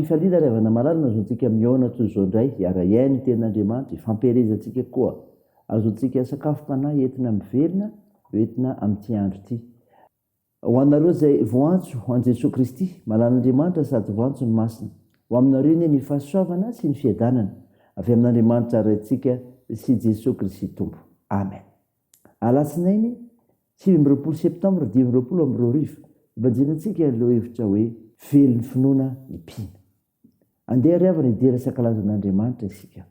ampifaliana revana malalina azontsika miona toy izao indray ara-iainy ten'andriamanitra ifampiarezantsika koa azontsika sakafo panahy entina miverina entina amin'ity andro ity ho anareo zay voantso ho an' Jesosy Kristy malan'andriamanitra sady voantso ny masina ho aminareo ny ny fahasoavana sy ny fiadanana avy amin'andriamanitra raintsika sy Jesosy Kristy tompo amen. Alatsinainy 7 septambra 2022 ibanjinantsika ileo hevitra hoe velon'ny finoana ny mpina. Andeha riavana idera sakalazan'andriamanitra isika.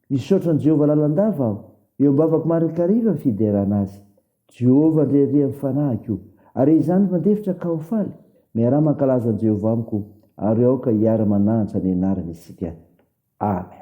Misaotra ny Jehovah lalandava aho, eo mbavako marikariva ny fiderana azy. Jehovah ndrehariha amin'ny fanahiko, ary izany mandefitra ka ho faly, miara mankalaza ny Jehovah amiko, ary aoka hiara-manahitra ny anarany isika. Amen.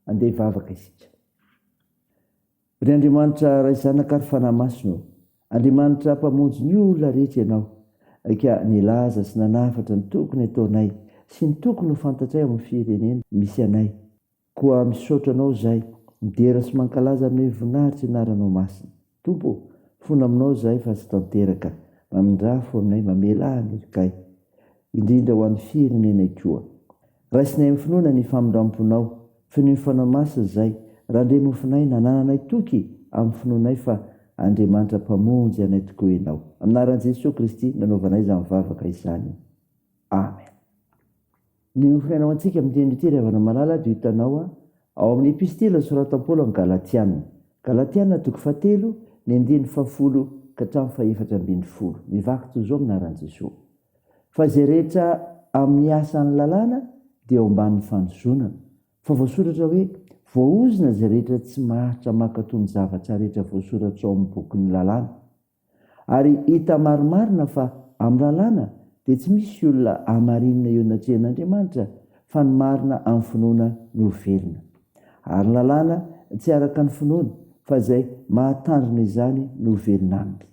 Andeha hivavaka isika. ry Andriamanitra ray zanaka ary fanahymasino, Andriamanitra mpamonjy ny olona rehetra ianao, ka nilaza sy nanafatra ny tokony ataonay sy ny tokony ho fantatray amin'ny firenena misy anay. Koa misaotra anao zay, midera sy mankalaza amin'ny voninahitra inaranao masina. Tompo, fona aminao zay fa tsy tanteraka, mamindrafo aminay, mamela ny rikay, indrindra ho an'ny firenena koa. Raisinay amin'ny finoana ny famindramponao, finoy fanamasina zay, raha ndremofinay nanananay toky amin'ny finoanay fa Andriamanitra mpamonjy anay tokoa ianao. Aminaran'i Jesosy Kristy nanaovanay izany mivavaka izany. Amen. Ny ofinainao antsika mitendry ity ry havana malala dia hitanao ao amin'ny epistila soratan'i Paoly amin'ny Galatiana. Galatiana 3 ny 10 ka hatramin'ny 4:10. Mivaky toy izao aminaran'i Jesosy. Fa izay rehetra amin'ny asan'ny lalàna dia ao ambanin'ny fandrosoana. Fa voasoratra hoe voaozina izay rehetra tsy maharitra mankatony zavatra rehetra voasoratra ao amin'ny bokin'ny lalàna. Ary hita marimarina fa amin'ny lalàna dia tsy misy olona hamarinina eo anatrehan'Andriamanitra fa ny marina amin'ny finoana no velona. Ary lalàna tsy araka ny finoana fa izay mahatandrina izany no velona aminy.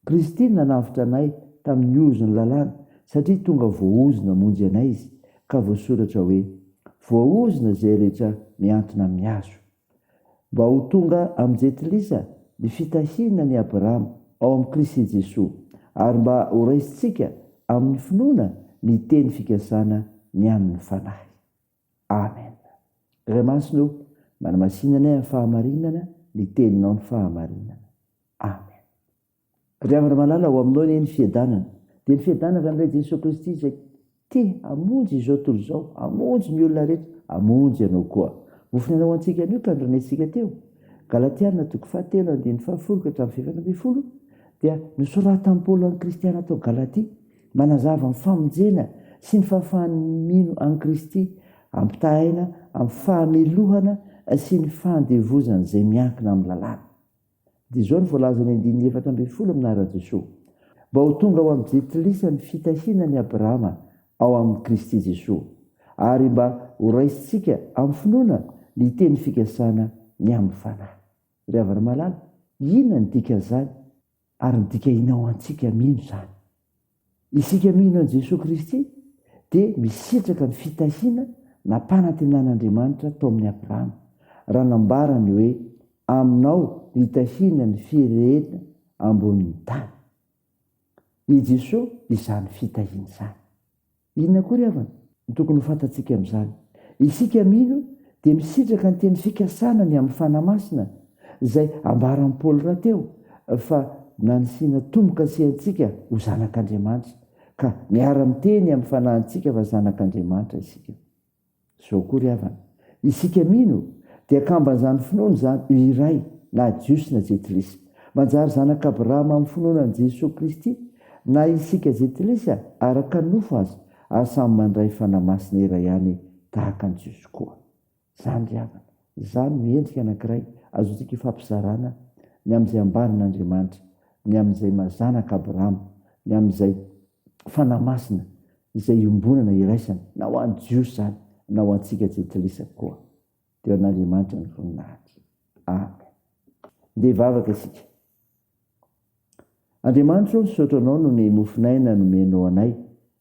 Kristy nanavitra anay tamin'ny ozony lalàna satria tonga voaozina monjy anay izy, ka voasoratra hoe voaozina izay rehetra miantona amin'ny hazo. Mba ho tonga amin'izay tilisa ny fitahiana ny Abrahama ao amin'ny Kristy Jesosy, ary mba ho raisitsika amin'ny finoana ny teny fikasana ny amin'ny fanahy. Amen. Ray masino, manamasinanay amin'ny fahamarinana, ny teninao ny fahamarinana. Amen. Ry havana malala ho aminao ny fiadanana. Dia ny fiadanana amin'ilay Jesosy Kristy izay tia hamonjy izao tontolo izao, hamonjy ny olona rehetra, hamonjy ianao koa. Ofinainao antsika anio ka andrinaitsika teo. Galatiana 3:10-10 dia nosoratan'i Paoly an'ny kristiana tao Galatia, manazava ny famonjena sy ny fahafahan'ny mino an'i Kristy, ampitahaina amin'ny fahamelohana sy ny fandevozana izay miankina amin'ny lalàna. Dia izao ny voalaza ny 4:10 aminaran'i Jesosy. Mba ho tonga ao amin'izay tilisa ny fitahiana ny Abrahama ao amin'ny Kristy Jesosy, ary mba ho raisitsika amin'ny finoana ny teny fikasana ny amin'ny fanahy. Ry havana malala, inona ny dika zany? Ary ny dika inao antsika mino zany. Isika mino an'i Jesosy Kristy dia misitraka ny fitahiana nampanantenan'Andriamanitra tao amin'ny Abrahama. Raha nambarany hoe aminao nitahiana ny firenena ambonin'ny tany. I Jesosy izany fitahiana izany. Inona koa ry havana ny tokony ho fantatsika amin'izany? Isika mino dia misitraka ny teny fikasana ny amin'ny fanamasina izay ambaran'i Paoly rahateo, fa nanisiana tomboka sehantsika ho zanak'Andriamanitra, ka miara-miteny amin'ny fanahintsika fa zanak'Andriamanitra isika. Izao koa ry havana, isika mino dia kamban'izany finoana izany iray na jiosy na jetilisa, manjary zanak'Abrahama amin'ny finoanan'i Jesosy Kristy, na isika jetilisa araka ny nofo azy, ary samy mandray fanamasina iray ihany tahaka ny Jesosy koa. Zany ry havana, zany miendrika anankiray azontsika ifampizarana ny amin'izay ambanin'Andriamanitra, ny amin'izay mazanaka Abrahama, ny amin'izay fanamasina izay iombonana iraisana, na ho an'ny jiosy zany, na ho antsika jetilisa koa. Teo an'Andriamanitra ny voninahitra. Amen. Ndeha hivavaka isika. Andriamanitra, misaotra anao no ny mofinaina nomenao anay,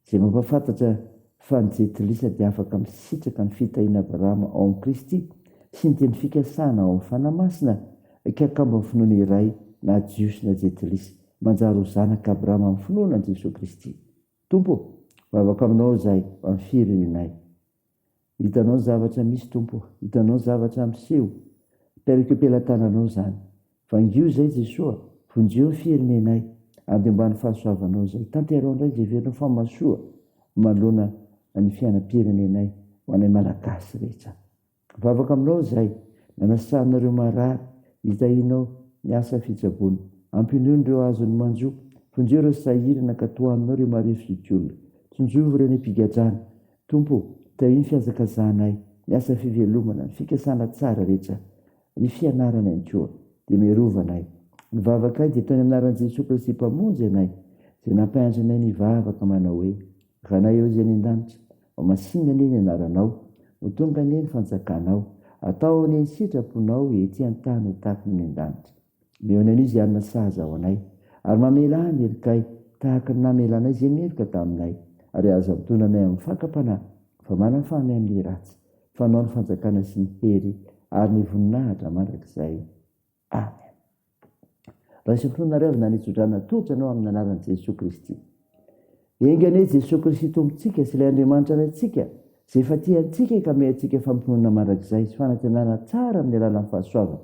izay mampafantatra fa ny jetilisa dia afaka misitraka ny fitahiana Abrahama ao amin'ny Kristy sy ny teny fikasana ao amin'ny fanamasina, ka kamba ny finoana iray na jiosy na jetilisa, manjary ho zanaka Abrahama amin'ny finoanan'i Jesosy Kristy. Tompo, vavaka aminao zahay amin'ny firenenay. Hitanao ny zavatra misy, Tompo, hitanao ny zavatra miseho, periko ampelantananao zany. Vangio zay Jesosy, vonjeo ny firenenay, ary dia mba ny fahasoavanao zay. Tanterao indray izay verina famasoa manoloana ny fiainam-pirenenay ho anay malagasy rehetra. Vavaka aminao zay, nanasanareo marary, hitahinao ny asa fitsaboana, ampinono ireo azony manjo, vonjeo ireo sahirana ka tohaninao ireo marefo zokiolona, tsonjovo ireo ny ampigadrana. Tompo, tahiny fiazakazanay, ny asa fivelomana, ny fikasana tsara rehetra, ny fianarana ihany koa, dia miarovanay. Ny vavaka dia tany aminaran'i Jesosy Kristy mpamonjy anay, izay nampahandry anay ny vavaka manao hoe: ranay eo izay any an-danitra, ao masinga anie ny anaranao, ho tonga anie ny fanjakanao, ataony ny sitraponao ety an-tany ho tahaka ny an-danitra. Mihonana izy anona saza ao anay ary mamela merikay tahaka ny namelanay izay meloka taminay ary aza mitonanay amin'ny fakapanahy fa manafanay amin'ilay ratsy fanao ny fanjakana sy ny hery ary ny voninahitra mandrakizay. Amen. Raha isofinoanareo avy nanitsodrana totranao amin'ny anaran'i Jesosy Kristy. Engane Jesosy Kristy tompontsika sy ilay Andriamanitra antsika izay efa tiantsika ka ame antsika fampinoana mandrakizay sy fanantenana tsara amin'ny alalan'ny fahasoavana.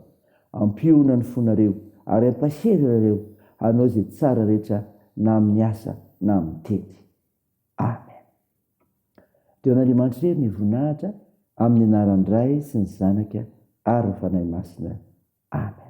Ampiona ny fonareo ary ampasery ireo hanao izay tsara rehetra na amin'ny asa na amin'ny tety. Amen. Teo an'Andriamanitra irery ny voninahitra amin'ny anaran'ny Ray sy ny Zanaka ary ny Fanahy Masina. Amen.